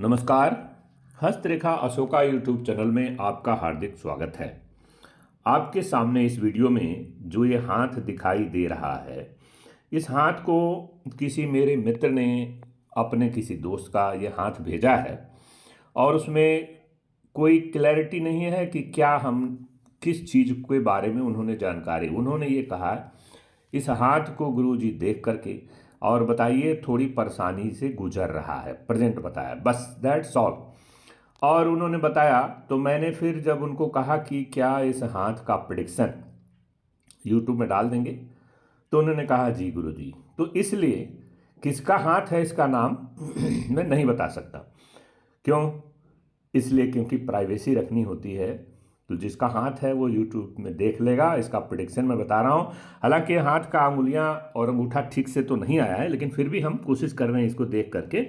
नमस्कार। हस्तरेखा Ashoka YouTube channel में आपका हार्दिक स्वागत है। आपके सामने इस वीडियो में जो ये हाथ दिखाई दे रहा है, इस हाथ को किसी मेरे मित्र ने अपने किसी दोस्त का ये हाथ भेजा है और उसमें कोई क्लैरिटी नहीं है कि क्या हम किस चीज़ के बारे में उन्होंने जानकारी। उन्होंने ये कहा इस हाथ को गुरुजी देख करके और बताइए थोड़ी परेशानी से गुजर रहा है, प्रेजेंट बताया, बस दैट्स ऑल। और उन्होंने बताया तो मैंने फिर जब उनको कहा कि क्या इस हाथ का प्रेडिक्शन यूट्यूब में डाल देंगे, तो उन्होंने कहा जी गुरुजी। तो इसलिए किसका हाथ है इसका नाम मैं नहीं बता सकता। क्यों? इसलिए क्योंकि प्राइवेसी रखनी होती है। तो जिसका हाथ है वो यूट्यूब में देख लेगा। इसका प्रेडिक्शन मैं बता रहा हूँ। हालांकि हाथ का अंगुलियां और अंगूठा ठीक से तो नहीं आया है, लेकिन फिर भी हम कोशिश कर रहे हैं इसको देख करके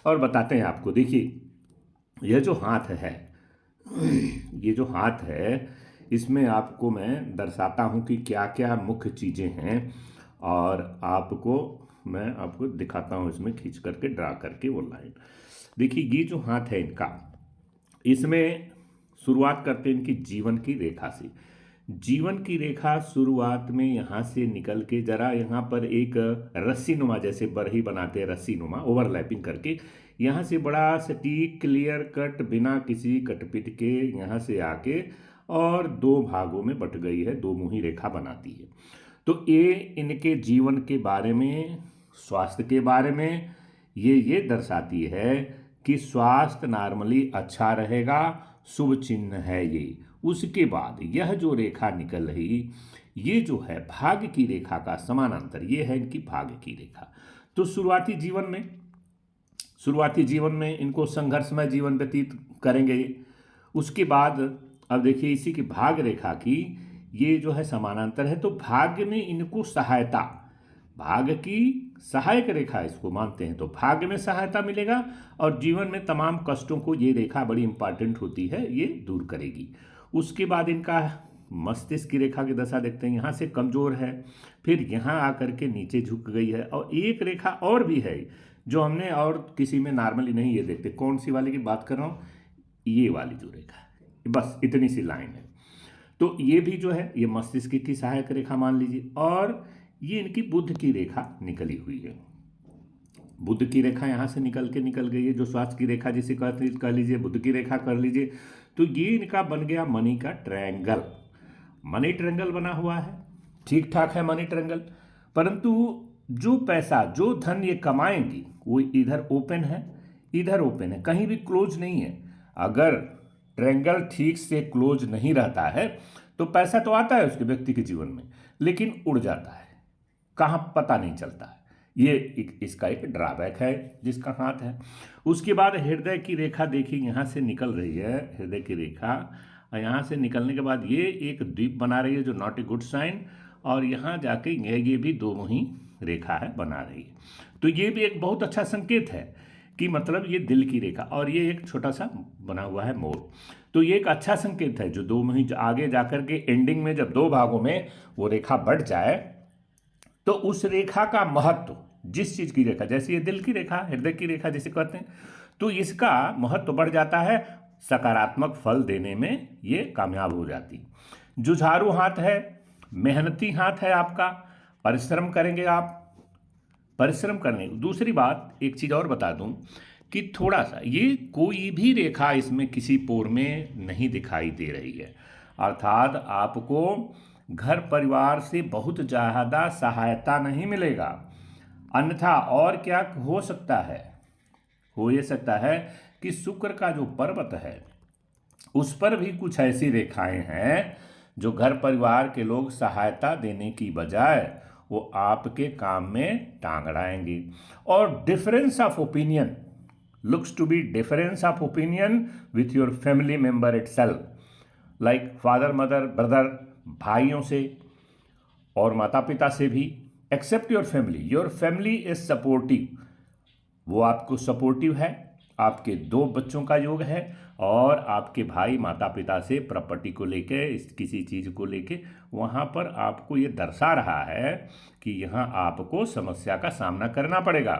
और बताते हैं आपको। देखिए यह जो हाथ है ये जो हाथ है इसमें आपको मैं दर्शाता हूँ कि क्या क्या मुख्य चीज़ें हैं और मैं आपको दिखाता हूँ इसमें खींच करके ड्रा करके वो लाइन। देखिए ये जो हाथ है इनका, इसमें शुरुआत करते हैं इनकी जीवन की रेखा से। जीवन की रेखा शुरुआत में यहाँ से निकल के जरा यहाँ पर एक रस्सी नुमा, जैसे बरही बनाते हैं रस्सी नुमा, ओवरलैपिंग करके यहाँ से बड़ा सटीक क्लियर कट बिना किसी कटपिट के यहाँ से आके और दो भागों में बट गई है, दो मुही रेखा बनाती है। तो ये इनके जीवन के बारे में, स्वास्थ्य के बारे में ये दर्शाती है कि स्वास्थ्य नॉर्मली अच्छा रहेगा, शुभ चिन्ह है ये। उसके बाद यह जो रेखा निकल रही, ये जो है भाग्य की रेखा का समानांतर, ये है इनकी भाग्य की रेखा। तो शुरुआती जीवन में इनको संघर्षमय जीवन व्यतीत करेंगे ये। उसके बाद अब देखिए इसी की भाग्य रेखा की ये जो है समानांतर है, तो भाग्य में इनको सहायता, भाग्य की सहायक रेखा इसको मानते हैं, तो भाग्य में सहायता मिलेगा और जीवन में तमाम कष्टों को ये रेखा बड़ी इंपॉर्टेंट होती है, ये दूर करेगी। उसके बाद इनका मस्तिष्क की रेखा की दशा देखते हैं, यहाँ से कमजोर है, फिर यहाँ आकर के नीचे झुक गई है। और एक रेखा और भी है जो हमने और किसी में नॉर्मली नहीं ये देखते। कौन सी वाली की बात कर रहा हूँ? ये वाली जो रेखा है, बस इतनी सी लाइन है। तो ये भी जो है ये मस्तिष्क की सहायक रेखा मान लीजिए। और ये इनकी बुध की रेखा निकली हुई है। बुध की रेखा यहाँ से निकल गई है, जो स्वास्थ्य की रेखा जिसे कह लीजिए, बुध की रेखा कर लीजिए। तो ये इनका बन गया मनी का ट्रायंगल। मनी ट्रायंगल बना हुआ है, ठीक ठाक है मनी ट्रायंगल, परंतु जो पैसा, जो धन ये कमाएंगी वो इधर ओपन है, इधर ओपन है, कहीं भी क्लोज नहीं है। अगर ट्रायंगल ठीक से क्लोज नहीं रहता है तो पैसा तो आता है उसके व्यक्ति के जीवन में, लेकिन उड़ जाता है, कहाँ पता नहीं चलता है। ये इसका एक ड्रॉबैक है जिसका हाथ है। उसके बाद हृदय की रेखा देखिए यहाँ से निकल रही है, हृदय की रेखा, और यहाँ से निकलने के बाद ये एक द्वीप बना रही है जो नॉट ए गुड साइन, और यहाँ जाके ये भी दो मुही रेखा है बना रही है। तो ये भी एक बहुत अच्छा संकेत है कि मतलब ये दिल की रेखा, और ये एक छोटा सा बना हुआ है मोर। तो ये एक अच्छा संकेत है जो दो मुही आगे जाकर के एंडिंग में जब दो भागों में वो रेखा बढ़ जाए तो उस रेखा का महत्व, जिस चीज की रेखा, जैसे ये दिल की रेखा, हृदय की रेखा जिसे कहते हैं, तो इसका महत्व बढ़ जाता है, सकारात्मक फल देने में ये कामयाब हो जाती। जुझारू हाथ है, मेहनती हाथ है आपका, परिश्रम करेंगे आप, परिश्रम करने। दूसरी बात एक चीज और बता दूं कि थोड़ा सा ये कोई भी रेखा इसमें किसी पोर में नहीं दिखाई दे रही है, अर्थात आपको घर परिवार से बहुत ज़्यादा सहायता नहीं मिलेगा। अन्यथा और क्या हो सकता है? हो ये सकता है कि शुक्र का जो पर्वत है उस पर भी कुछ ऐसी रेखाएं हैं जो घर परिवार के लोग सहायता देने की बजाय वो आपके काम में टांग अड़ाएंगी। और difference of opinion looks to be difference of opinion with your family member itself, like father, mother, brother, भाइयों से और माता पिता से भी। Except your family is supportive, वो आपको सपोर्टिव है, आपके दो बच्चों का योग है, और आपके भाई माता पिता से प्रॉपर्टी को लेके, किसी चीज़ को लेके, वहाँ पर आपको ये दर्शा रहा है कि यहाँ आपको समस्या का सामना करना पड़ेगा,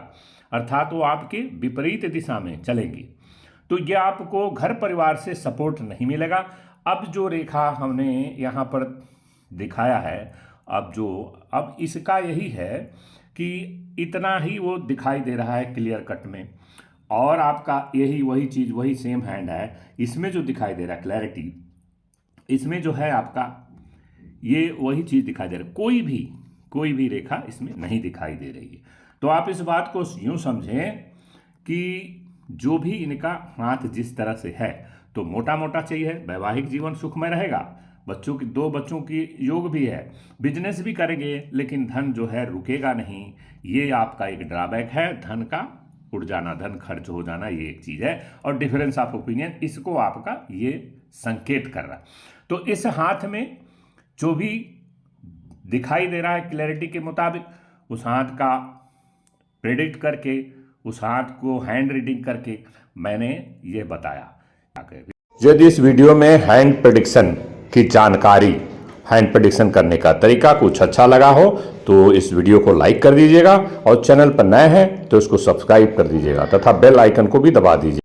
अर्थात वो आपके विपरीत दिशा में चलेंगी। तो ये आपको घर परिवार से सपोर्ट नहीं मिलेगा। अब जो रेखा हमने यहाँ पर दिखाया है, अब इसका यही है कि इतना ही वो दिखाई दे रहा है क्लियर कट में, और आपका यही वही चीज़ वही सेम हैंड है। इसमें जो दिखाई दे रहा है क्लैरिटी, इसमें जो है आपका ये वही चीज़ दिखाई दे रहा है, कोई भी रेखा इसमें नहीं दिखाई दे रही है। तो आप इस बात को यूँ समझें कि जो भी इनका हाथ जिस तरह से है, तो मोटा मोटा चाहिए, वैवाहिक जीवन सुखमय रहेगा, बच्चों की 2 बच्चों की योग भी है, बिजनेस भी करेंगे, लेकिन धन जो है रुकेगा नहीं। ये आपका एक ड्रॉबैक है, धन का उड़ जाना, धन खर्च हो जाना, ये एक चीज़ है। और डिफरेंस ऑफ ओपिनियन, इसको आपका ये संकेत कर रहा है। तो इस हाथ में जो भी दिखाई दे रहा है क्लैरिटी के मुताबिक, उस हाथ का प्रेडिक्ट करके, उस हाथ को हैंड रीडिंग करके मैंने ये बताया। यदि इस वीडियो में हैंड प्रेडिक्शन की जानकारी, हैंड प्रेडिक्शन करने का तरीका कुछ अच्छा लगा हो तो इस वीडियो को लाइक कर दीजिएगा, और चैनल पर नए हैं तो इसको सब्सक्राइब कर दीजिएगा तथा बेल आइकन को भी दबा दीजिए।